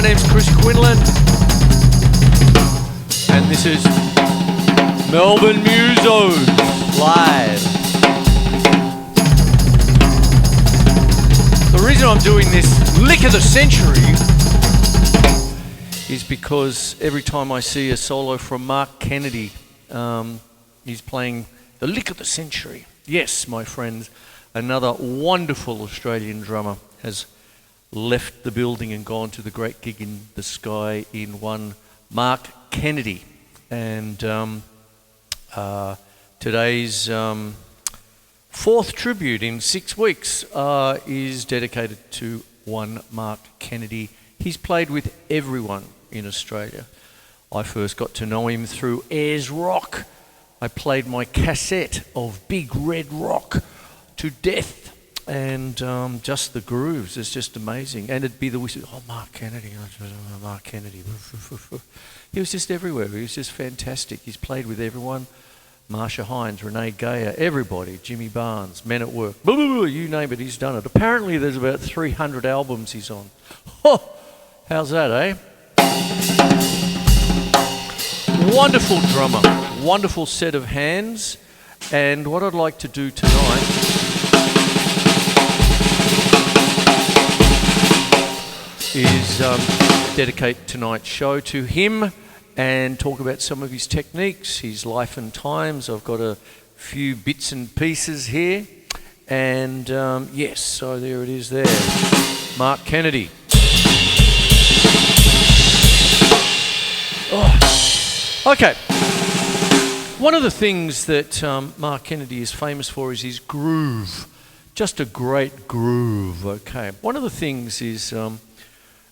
name's Quinlan, and this is Melbourne Musos live. The reason I'm doing this lick of the century is because every time I see a solo from Mark Kennedy, he's playing the lick of the century. Yes, my friends, another wonderful Australian drummer has left the building and gone to the great gig in the sky in one Mark Kennedy. And today's fourth tribute in 6 weeks is dedicated to one Mark Kennedy. He's played with everyone in Australia. I first got to know him through Ayers Rock. I played my cassette of Big Red Rock to death. And just the grooves, it's just amazing. And it'd be the whistle, oh, Mark Kennedy, Mark Kennedy. He was just everywhere. He was just fantastic. He's played with everyone. Marsha Hines, Renee Gayer, everybody, Jimmy Barnes, Men at Work, you name it, he's done it. Apparently there's about 300 albums he's on. Oh, how's that, eh? Wonderful drummer, wonderful set of hands. And what I'd like to do tonight is dedicate tonight's show to him and talk about some of his techniques, his life and times. I've got a few bits and pieces here. And yes, so there it is there. Mark Kennedy. Oh. Okay. One of the things that Mark Kennedy is famous for is his groove. Just a great groove, okay. One of the things is,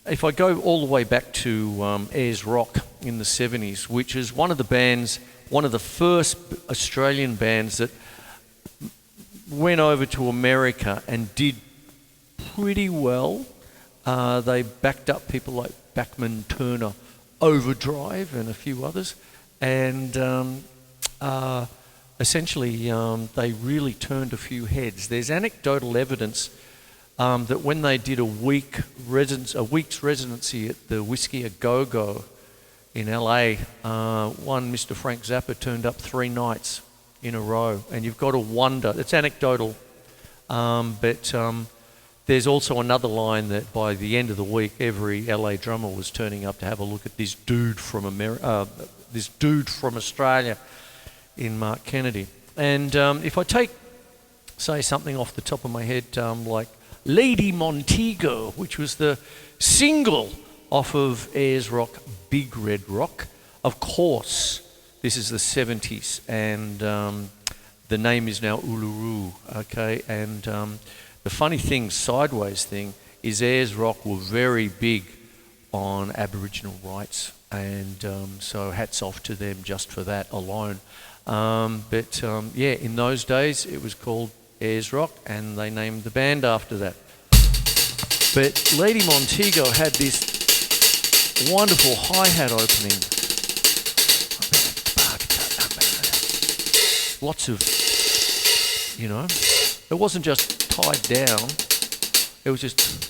if I go all the way back to Ayers Rock in the 70s, which is one of the bands, one of the first Australian bands that went over to America and did pretty well. They backed up people like Bachman Turner, Overdrive and a few others. And essentially they really turned a few heads. There's anecdotal evidence that when they did a week's residency at the Whiskey A Go-Go in LA, one Mr. Frank Zappa turned up 3 nights in a row, and you've got to wonder. It's anecdotal, but there's also another line that by the end of the week, every LA drummer was turning up to have a look at this dude from Australia in Mark Kennedy. And if I take, say, something off the top of my head, like Lady Montego, which was the single off of Ayers Rock, Big Red Rock. Of course, this is the 70s, and the name is now Uluru, okay? And the funny thing, sideways thing, is Ayers Rock were very big on Aboriginal rights, and so hats off to them just for that alone. But yeah, in those days, it was called Ayers Rock, and they named the band after that. But Lady Montego had this wonderful hi-hat opening. Lots of, you know, it wasn't just tied down, it was just...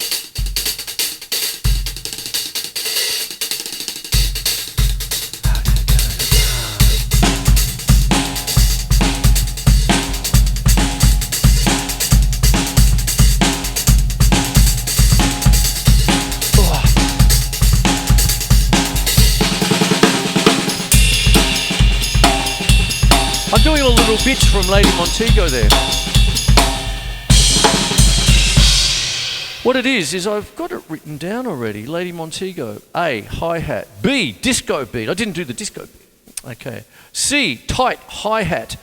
I'm doing a little bit from Lady Montego there. What it is I've got it written down already. Lady Montego. A, hi-hat. B, disco beat. I didn't do the disco beat. Okay. C, tight hi-hat.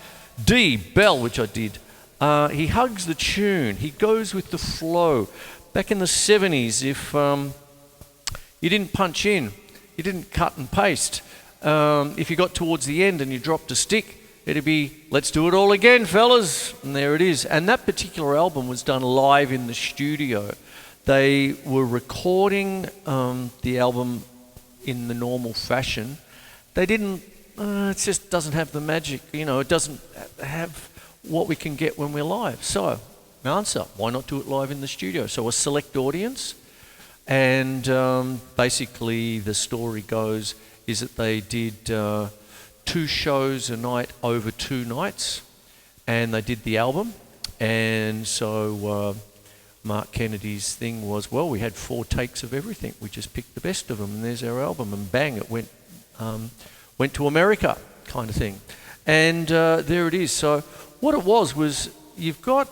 D, bell, which I did. He hugs the tune. He goes with the flow. Back in the 70s, if you didn't punch in, you didn't cut and paste. If you got towards the end and you dropped a stick, it'd be, let's do it all again, fellas. And there it is. And that particular album was done live in the studio. They were recording the album in the normal fashion. They didn't, it just doesn't have the magic, you know, it doesn't have what we can get when we're live. So, answer, why not do it live in the studio? So a select audience, And basically the story goes is that they did 2 shows a night over 2 nights, and they did the album. And so Mark Kennedy's thing was, well, we had 4 takes of everything. We just picked the best of them, and there's our album. And bang, it went to America, kind of thing. And there it is. So what it was you've got,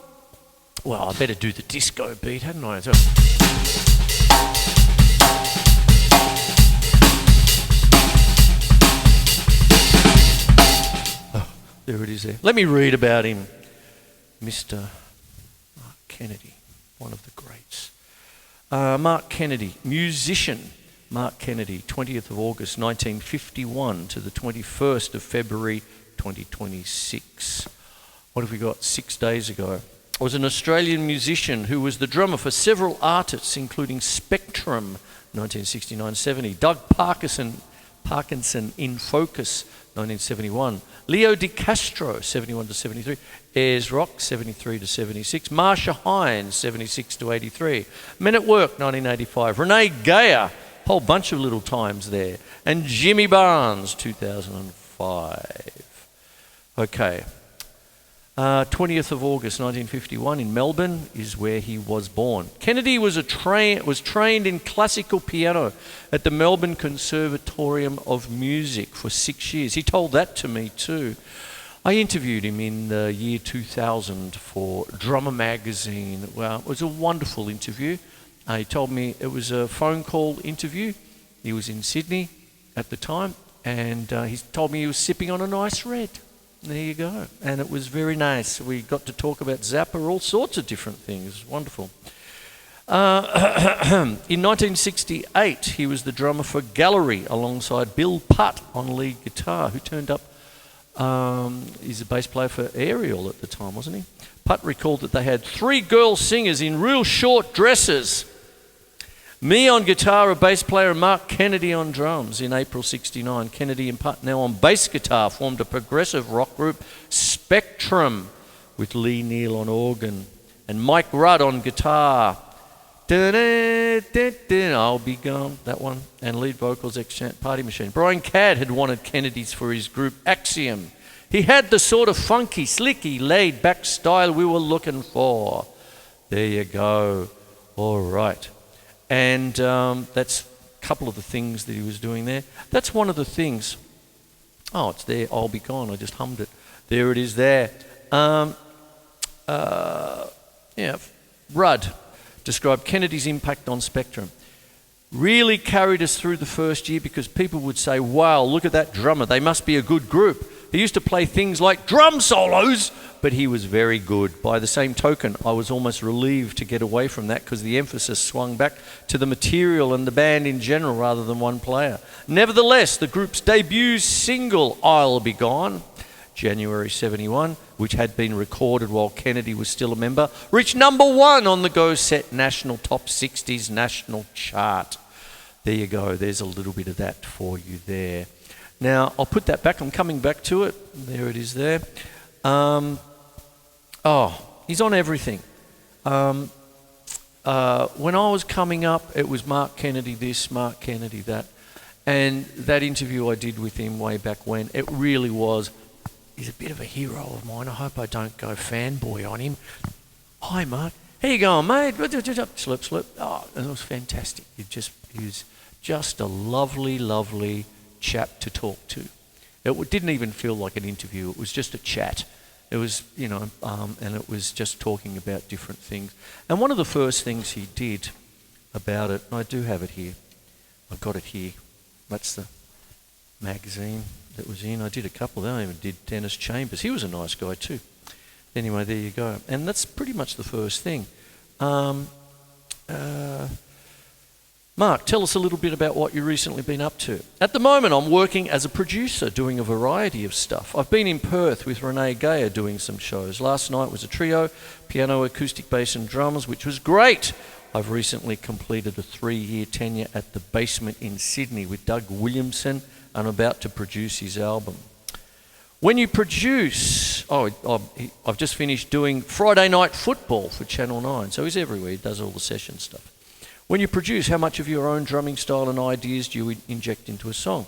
well, I better do the disco beat, hadn't I? So, there it is there. Let me read about him. Mr. Mark Kennedy, one of the greats. Mark Kennedy, musician. Mark Kennedy, 20th of August 1951 to the 21st of February 2026. What have we got? 6 days ago. Was an Australian musician who was the drummer for several artists, including Spectrum, 1969-70, Doug Parkinson in Focus, 1971, Leo Di Castro, 71-73, Ayers Rock, 73-76, Marsha Hines, 76-83, Men at Work, 1985, Renee Gayer, whole bunch of little times there, and Jimmy Barnes, 2005. Okay. 20th of August 1951 in Melbourne is where he was born. Kennedy was trained in classical piano at the Melbourne Conservatorium of Music for 6 years. He told that to me too. I interviewed him in the year 2000 for Drummer magazine. Well, it was a wonderful interview. He told me it was a phone call interview. He was in Sydney at the time, and he told me he was sipping on a nice red. There you go. And it was very nice. We got to talk about Zappa, all sorts of different things. Wonderful. In 1968, he was the drummer for Gallery alongside Bill Putt on lead guitar, who turned up. He's a bass player for Ariel at the time, wasn't he? Putt recalled that they had 3 girl singers in real short dresses. Me on guitar, a bass player, and Mark Kennedy on drums in April 69. Kennedy and Putt, now on bass guitar, formed a progressive rock group, Spectrum, with Lee Neal on organ and Mike Rudd on guitar. I'll Be Gone, that one, and lead vocals, ex-chant Party Machine. Brian Cadd had wanted Kennedy's for his group Axiom. He had the sort of funky, slicky, laid-back style we were looking for. There you go. All right. And that's a couple of the things that he was doing there. That's one of the things. Oh, it's there. I'll Be Gone. I just hummed it. There it is there. Rudd described Kennedy's impact on Spectrum. Really carried us through the first year because people would say, wow, look at that drummer. They must be a good group. He used to play things like drum solos, but he was very good. By the same token, I was almost relieved to get away from that because the emphasis swung back to the material and the band in general rather than one player. Nevertheless, the group's debut single, I'll Be Gone, January 71, which had been recorded while Kennedy was still a member, reached #1 on the Go Set National Top 60s National Chart. There you go. There's a little bit of that for you there. Now, I'll put that back. I'm coming back to it. There it is there. He's on everything. When I was coming up, it was Mark Kennedy this, Mark Kennedy that. And that interview I did with him way back when, it really was, he's a bit of a hero of mine. I hope I don't go fanboy on him. Hi, Mark. How you going, mate? Slip, slip. Oh, and it was fantastic. He was just a lovely, lovely chap to talk to. It didn't even feel like an interview. It was just a chat. It was, and it was just talking about different things. And one of the first things he did about it, and I do have it here. I've got it here. That's the magazine that was in. I did a couple. I even did Dennis Chambers. He was a nice guy too. Anyway, there you go. And that's pretty much the first thing. Mark, tell us a little bit about what you've recently been up to. At the moment, I'm working as a producer, doing a variety of stuff. I've been in Perth with Renee Gayer doing some shows. Last night was a trio, piano, acoustic bass and drums, which was great. I've recently completed a 3-year tenure at the Basement in Sydney with Doug Williamson, and I'm about to produce his album. When you produce, I've just finished doing Friday Night Football for Channel 9, so he's everywhere, he does all the session stuff. When you produce, how much of your own drumming style and ideas do you inject into a song?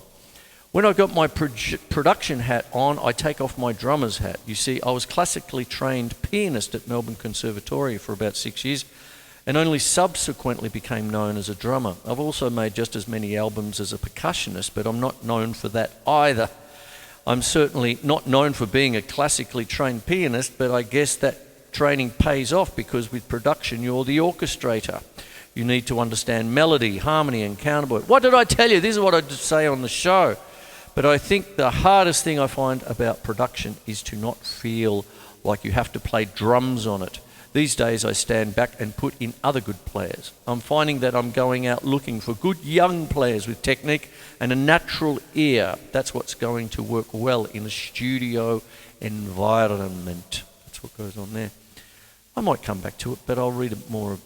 When I got my production hat on, I take off my drummer's hat. You see, I was classically trained pianist at Melbourne Conservatory for about 6 years, and only subsequently became known as a drummer. I've also made just as many albums as a percussionist, but I'm not known for that either. I'm certainly not known for being a classically trained pianist, but I guess that training pays off because with production you're the orchestrator. You need to understand melody, harmony and counterpoint. What did I tell you? This is what I say on the show. But I think the hardest thing I find about production is to not feel like you have to play drums on it. These days I stand back and put in other good players. I'm finding that I'm going out looking for good young players with technique and a natural ear. That's what's going to work well in a studio environment. That's what goes on there. I might come back to it, but I'll read more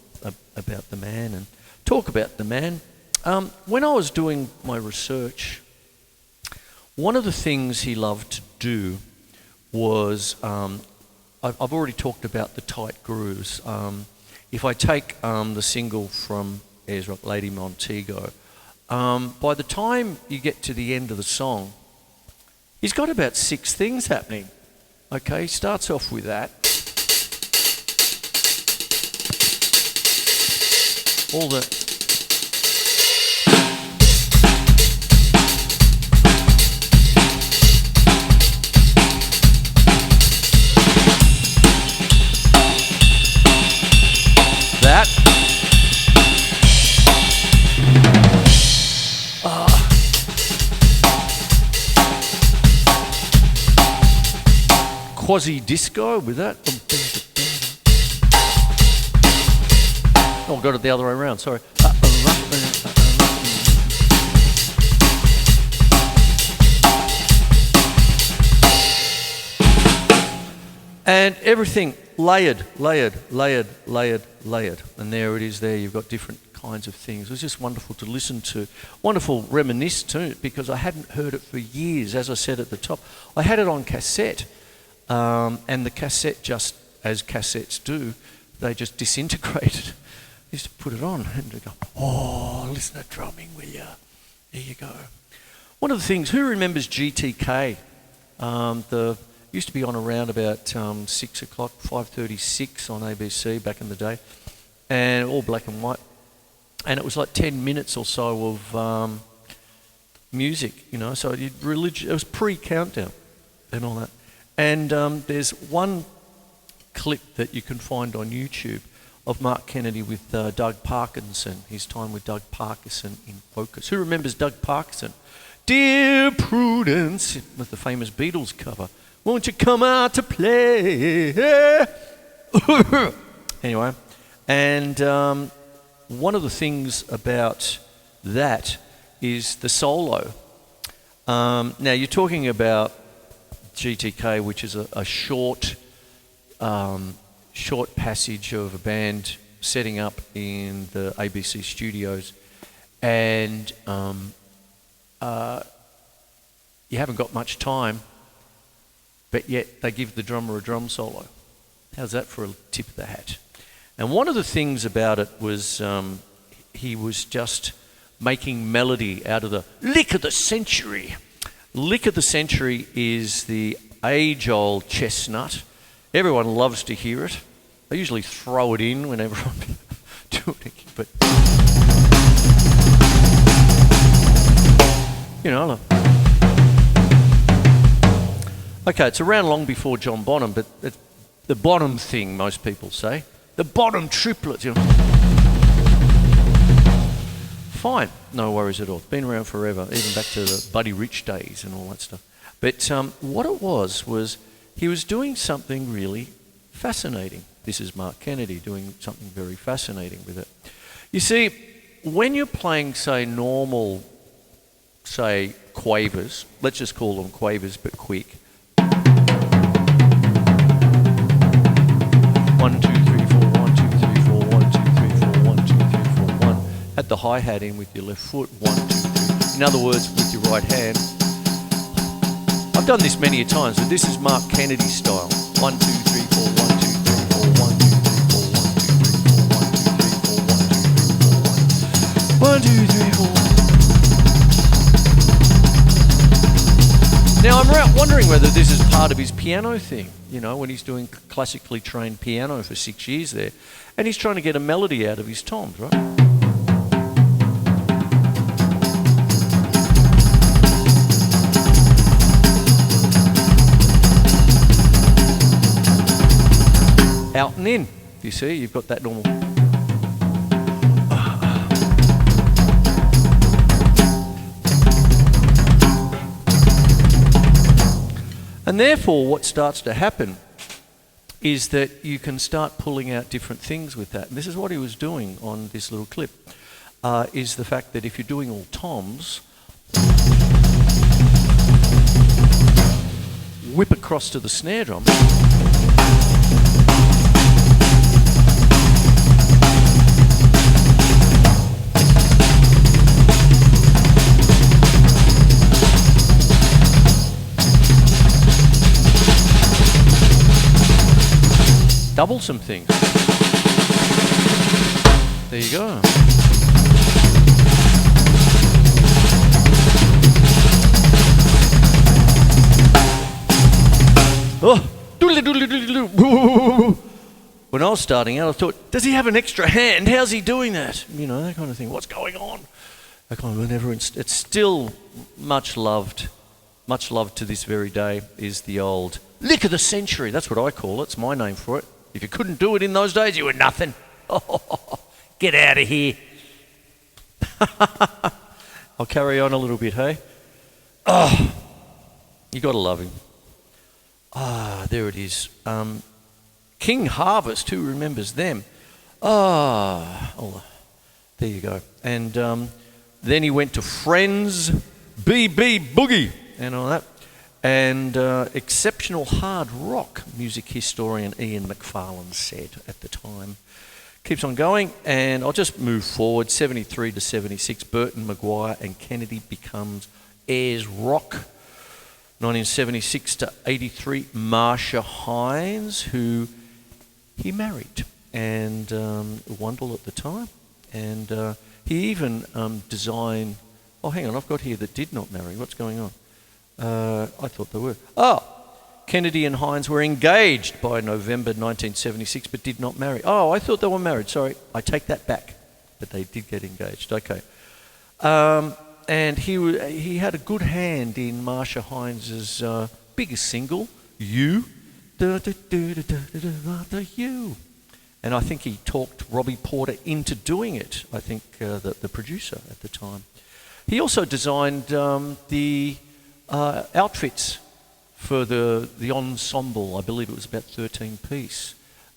about the man and talk about the man. When I was doing my research, one of the things he loved to do was, I've already talked about the tight grooves. If I take the single from Ezra, Lady Montego, by the time you get to the end of the song, he's got about 6 things happening. Okay, he starts off with that. All the that quasi disco with that. Oh, I got it the other way around, sorry. And everything layered. And there it is there, you've got different kinds of things. It was just wonderful to listen to. Wonderful reminisce too, because I hadn't heard it for years. As I said at the top, I had it on cassette. And the cassette, just as cassettes do, they just disintegrated. I used to put it on and go, oh, listen to drumming, will ya? There you go. One of the things, who remembers GTK? Used to be on around about 6 o'clock, 5:36 on ABC back in the day, and all black and white. And it was like 10 minutes or so of music, you know, so it was pre-countdown and all that. And there's one clip that you can find on YouTube of Mark Kennedy with Doug Parkinson, his time with Doug Parkinson in Focus. Who remembers Doug Parkinson? Dear Prudence, with the famous Beatles cover. Won't you come out to play? Anyway, and one of the things about that is the solo. Now you're talking about GTK, which is a short passage of a band setting up in the ABC studios, and you haven't got much time, but yet they give the drummer a drum solo. How's that for a tip of the hat? And one of the things about it was he was just making melody out of the lick of the century. Lick of the century is the age-old chestnut. Everyone loves to hear it. I usually throw it in whenever I'm doing it, but you know. Okay, it's around long before John Bonham, but it's the Bonham thing, most people say. The Bonham triplets, you know. Fine, no worries at all. It's been around forever, even back to the Buddy Rich days and all that stuff. But what it was he was doing something really fascinating. This is Mark Kennedy doing something very fascinating with it. You see, when you're playing, say, normal, say, quavers, let's just call them quavers, but quick. 1, 2, 3, 4, 1, 2, 3, 4, 1, 2, 3, 4, 1, 2, 3, 4, 1. Add the hi-hat in with your left foot, 1, 2, 3. In other words, with your right hand. I've done this many a times, but this is Mark Kennedy style. 1, 2, 3, 4, 1, 2, 3, 4, 1, 2, 3, 4, 1, 2, 3, 4, 1, 2, 3, 4, 1, 2, 1, 2, 3, 4. Now I'm wondering whether this is part of his piano thing, you know, when he's doing classically trained piano for 6 years there, and he's trying to get a melody out of his toms, right? Out and in, you see, you've got that normal. And therefore, what starts to happen is that you can start pulling out different things with that. And this is what he was doing on this little clip, is the fact that if you're doing all toms, whip across to the snare drum. Double some things. There you go. Oh, doodly doodly doodly doo. When I was starting out, I thought, does he have an extra hand? How's he doing that? You know, that kind of thing. What's going on? I kind of never. It's still much loved to this very day. Is the old lick of the century? That's what I call it. It's my name for it. If you couldn't do it in those days, you were nothing. Oh, get out of here. I'll carry on a little bit, hey? Oh, you got to love him. Ah, there it is. King Harvest, who remembers them? Oh, there you go. And then he went to Friends, BB Boogie, and all that. And exceptional hard rock, music historian Ian McFarlane said at the time. Keeps on going, and I'll just move forward. 73 to 76, Burton, Maguire and Kennedy becomes Ayers Rock. 1976 to 83, Marcia Hines, who he married, and Wandle at the time. And he even designed... Oh, hang on, I've got here that did not marry. What's going on? I thought they were. Oh, Kennedy and Hines were engaged by November 1976 but did not marry. Oh, I thought they were married. Sorry, I take that back. But they did get engaged. Okay. And he had a good hand in Marcia Hines's biggest single, You. You. And I think he talked Robbie Porter into doing it, I think the producer at the time. He also designed the outfits for the ensemble. I believe it was about 13-piece.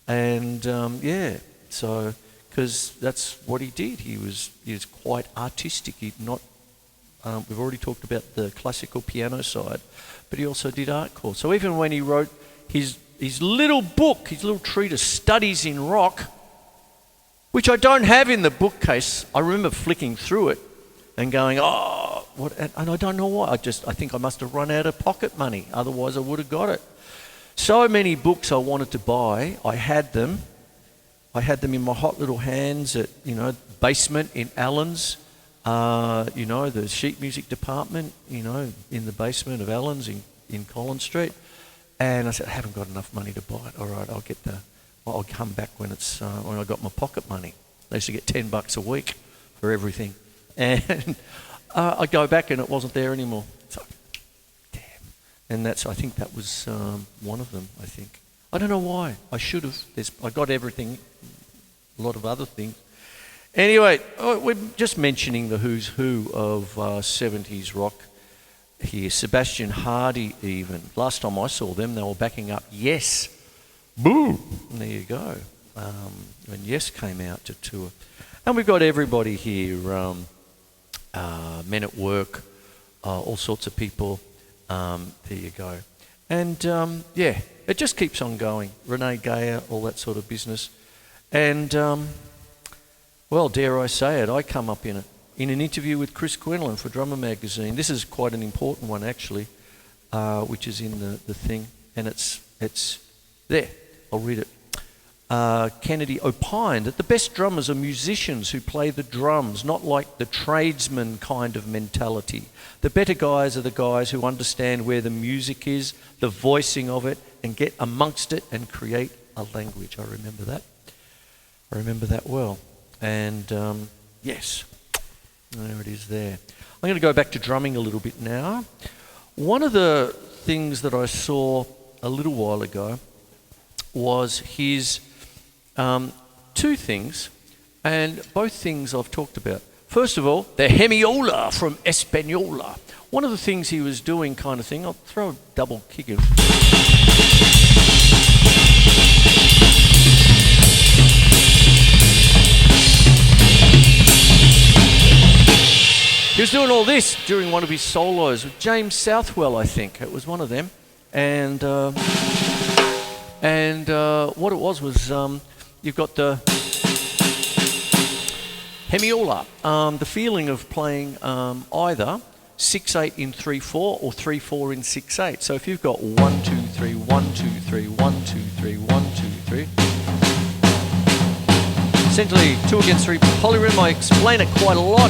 And yeah, so because that's what he did. He was quite artistic. He'd not. We've already talked about the classical piano side, but he also did art course. So even when he wrote his little book, his little treatise, Studies in Rock, which I don't have in the bookcase, I remember flicking through it and going, oh, what? And I don't know why. I think I must have run out of pocket money. Otherwise, I would have got it. So many books I wanted to buy. I had them. I had them in my hot little hands at, basement in Allen's. The sheet music department, in the basement of Allen's in Collins Street. And I said, I haven't got enough money to buy it. All right, I'll come back when I got my pocket money. I used to get $10 a week for everything. And I go back and it wasn't there anymore. So, damn. And I think that was one of them, I think. I don't know why. I should have. I got everything, a lot of other things. Anyway, we're just mentioning the who's who of 70s rock here. Sebastian Hardy even. Last time I saw them, they were backing up Yes. Boo! And there you go. When Yes came out to tour. And we've got everybody here. Men at Work, all sorts of people. There you go. And it just keeps on going. Renee Gayer, all that sort of business. And... well, dare I say it, I come up in an interview with Chris Quinlan for Drummer Magazine. This is quite an important one, actually, which is in the thing, and it's there. I'll read it. Kennedy opined that the best drummers are musicians who play the drums, not like the tradesman kind of mentality. The better guys are the guys who understand where the music is, the voicing of it, and get amongst it and create a language. I remember that. I remember that well. And yes, there it is there. I'm going to go back to drumming a little bit now. One of the things that I saw a little while ago was his two things, and both things I've talked about. First of all, the hemiola from Española. One of the things he was doing kind of thing, I'll throw a double kick in. He was doing all this during one of his solos with James Southwell, I think. It was one of them. And what it was you've got the hemiola, the feeling of playing either 6/8 in 3/4 or 3/4 in 6/8. So if you've got 1 2 3 1 2 3 1 2 3 1 2 3, essentially 2 against 3 polyrhythm. I explain it quite a lot,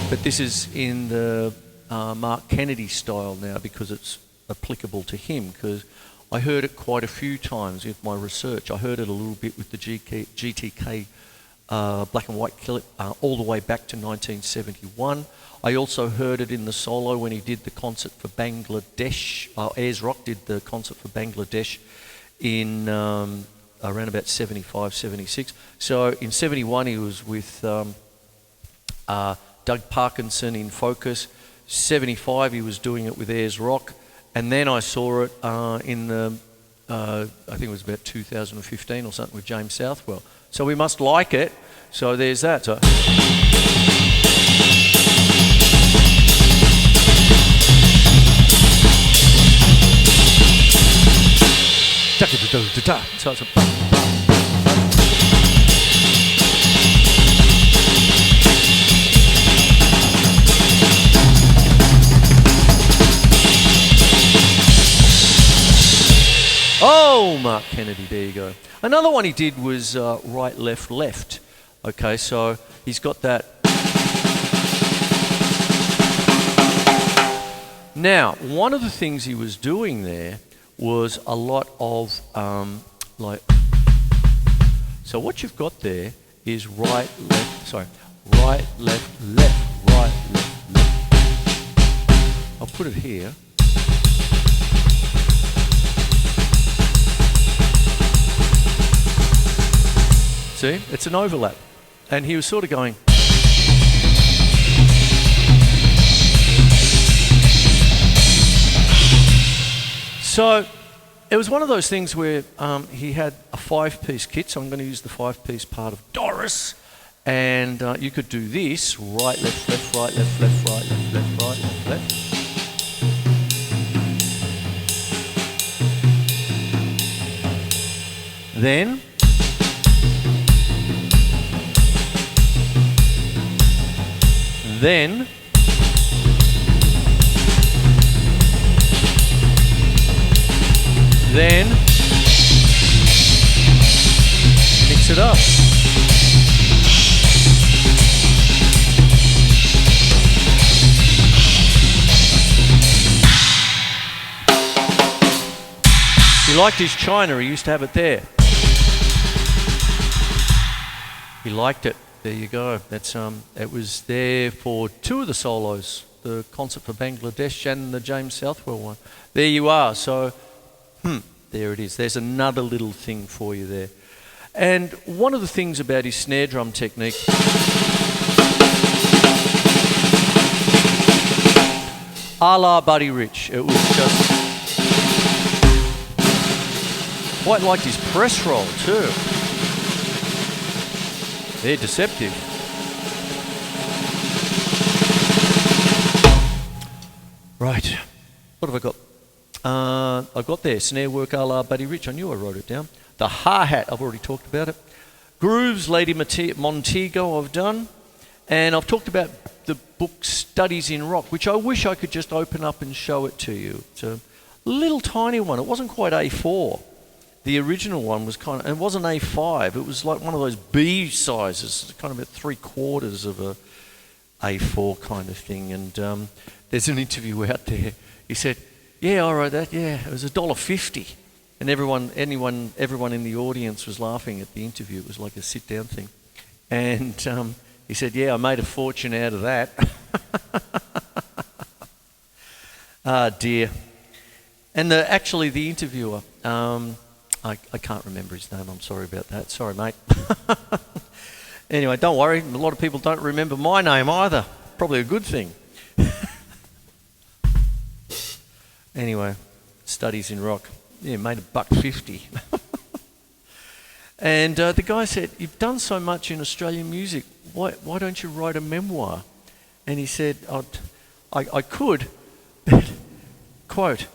but this is in the Mark Kennedy style now because it's applicable to him, because I heard it quite a few times with my research. I heard it a little bit with the GTK black and white clip all the way back to 1971. I also heard it in the solo when he did the concert for Bangladesh. Ayers Rock did the concert for Bangladesh in around about 75, 76. So in 71 he was with Doug Parkinson in Focus. 75 he was doing it with Ayers Rock. And then I saw it in the, I think it was about 2015 or something with James Southwell. So we must like it. So there's that. So so it's a oh, Mark Kennedy, there you go. Another one he did was right, left, left. Okay, so he's got that. Now, one of the things he was doing there was a lot of like. So what you've got there is right, left, right, left, left, right, left, left. I'll put it here. See, it's an overlap. And he was sort of going. So it was one of those things where he had a 5-piece kit, so I'm going to use the 5-piece part of Doris. And you could do this, right, left, left, right, left, left, right, left, left, right, left, left. Then mix it up. He liked his china, he used to have it there. He liked it. There you go. That's it was there for 2 of the solos, the concert for Bangladesh and the James Southwell one. There you are. So, there it is. There's another little thing for you there. And one of the things about his snare drum technique, a la Buddy Rich, it was just quite liked his press roll too. They're deceptive. Right, what have I got? I've got there, snare work a la Buddy Rich. I knew I wrote it down. The hi-hat, I've already talked about it. Grooves, Lady Montego, I've done. And I've talked about the book Studies in Rock, which I wish I could just open up and show it to you. It's a little tiny one. It wasn't quite A4. The original one was it wasn't A5, it was like one of those B sizes, kind of at 3/4 of a A4 kind of thing. And there's an interview out there. He said, "Yeah, I wrote that. Yeah, it was $1.50." And everyone in the audience was laughing at the interview. It was like a sit-down thing. And he said, "Yeah, I made a fortune out of that." Ah, dear. And the interviewer, I can't remember his name. I'm sorry about that. Sorry, mate. Anyway, don't worry. A lot of people don't remember my name either. Probably a good thing. Anyway, studies in rock. Yeah, made $1.50. And the guy said, "You've done so much in Australian music. Why don't you write a memoir?" And he said, I could, but, quote,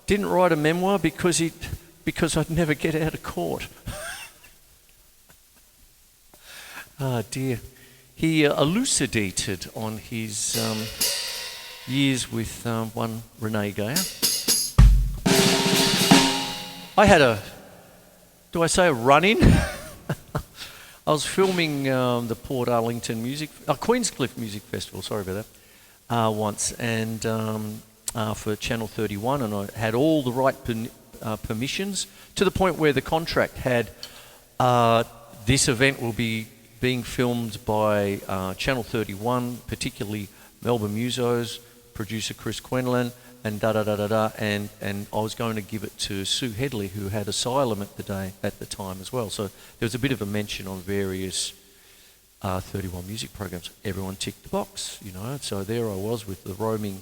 "didn't write a memoir because I'd never get out of court." Ah, dear. He elucidated on his years with one Renee Gayer. I had a run-in? I was filming the Port Arlington Queenscliff Music Festival, sorry about that, once, and for Channel 31, and I had all the right permissions, to the point where the contract had this event will be being filmed by Channel 31, particularly Melbourne Musos, producer Chris Quinlan, and and I was going to give it to Sue Headley, who had Asylum at the time as well. So there was a bit of a mention on various 31 music programs. Everyone ticked the box, So there I was with the roaming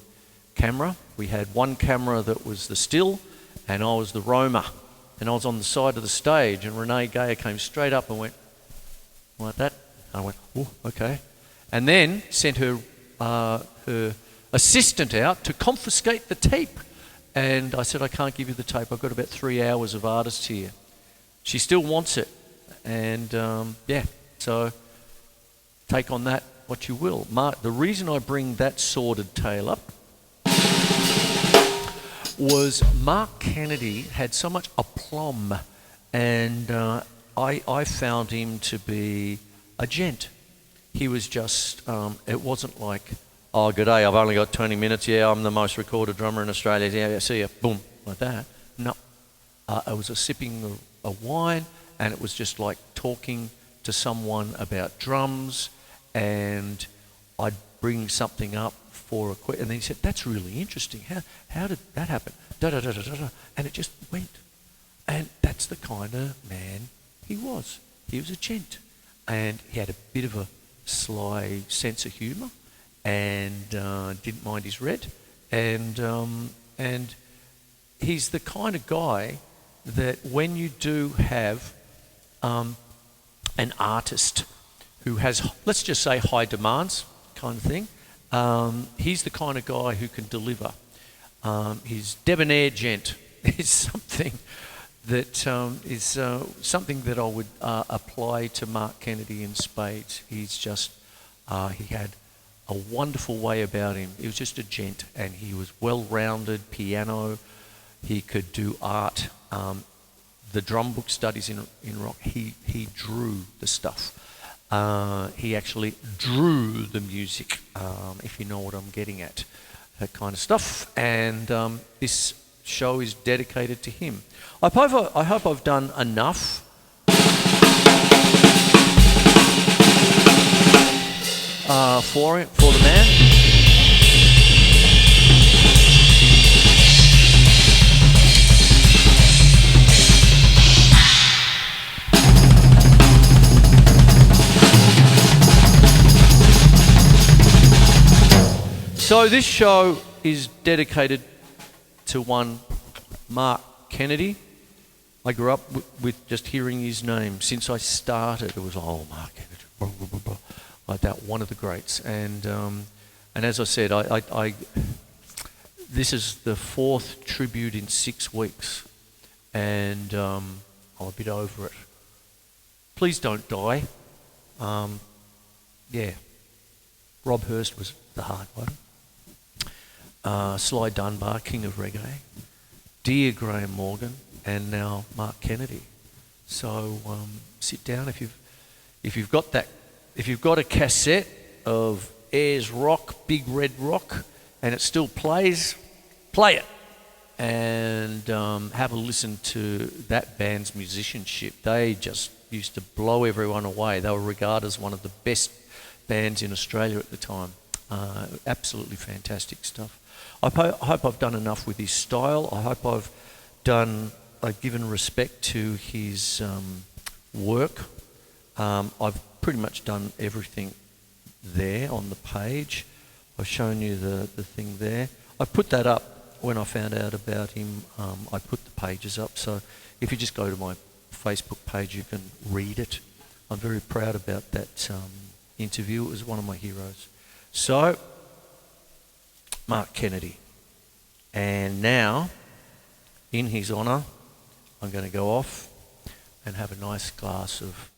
camera. We had one camera that was the still, and I was the roamer. And I was on the side of the stage, and Renee Gayer came straight up and went like that. And I went, "Oh, okay." And then sent her assistant out to confiscate the tape. And I said, "I can't give you the tape. I've got about 3 hours of artists here." She still wants it. And so take on that what you will. The reason I bring that sordid tale up was Mark Kennedy had so much aplomb, and I found him to be a gent. He was just, it wasn't like, "Oh, good day, I've only got 20 minutes, yeah, I'm the most recorded drummer in Australia, yeah, see ya," boom, like that. No, it was a sipping of wine, and it was just like talking to someone about drums, and I'd bring something up for a question, and then he said, "That's really interesting, how did that happen?" And it just went. And that's the kind of man he was. He was a gent, and he had a bit of a sly sense of humour, and didn't mind his red, and he's the kind of guy that when you do have an artist who has, let's just say, high demands kind of thing, he's the kind of guy who can deliver. His debonair gent is something that something that I would apply to Mark Kennedy in spades. He's just, he had a wonderful way about him. He was just a gent, and he was well-rounded. Piano, he could do art. The drum book studies in rock, he drew the stuff. He actually drew the music, if you know what I'm getting at, that kind of stuff. And this show is dedicated to him. I hope I've done enough for the man. So this show is dedicated to one Mark Kennedy. I grew up with just hearing his name. Since I started, it was, "Oh, Mark Kennedy," blah, blah, blah, blah, like that, one of the greats. And as I said, this is the 4th tribute in 6 weeks, and I'm a bit over it. Please don't die. Rob Hurst was the hard one. Sly Dunbar, king of reggae. Dear Graham Morgan, and now Mark Kennedy. So sit down if you've got a cassette of Ayers Rock, Big Red Rock, and it still plays, play it and have a listen to that band's musicianship. They just used to blow everyone away. They were regarded as one of the best bands in Australia at the time. Absolutely fantastic stuff. I hope I've done enough with his style. I hope I've given respect to his work. I've pretty much done everything there on the page. I've shown you the thing there. I put that up when I found out about him. I put the pages up, so if you just go to my Facebook page you can read it. I'm very proud about that interview. It was one of my heroes. So, Mark Kennedy. And now, in his honour, I'm going to go off and have a nice glass of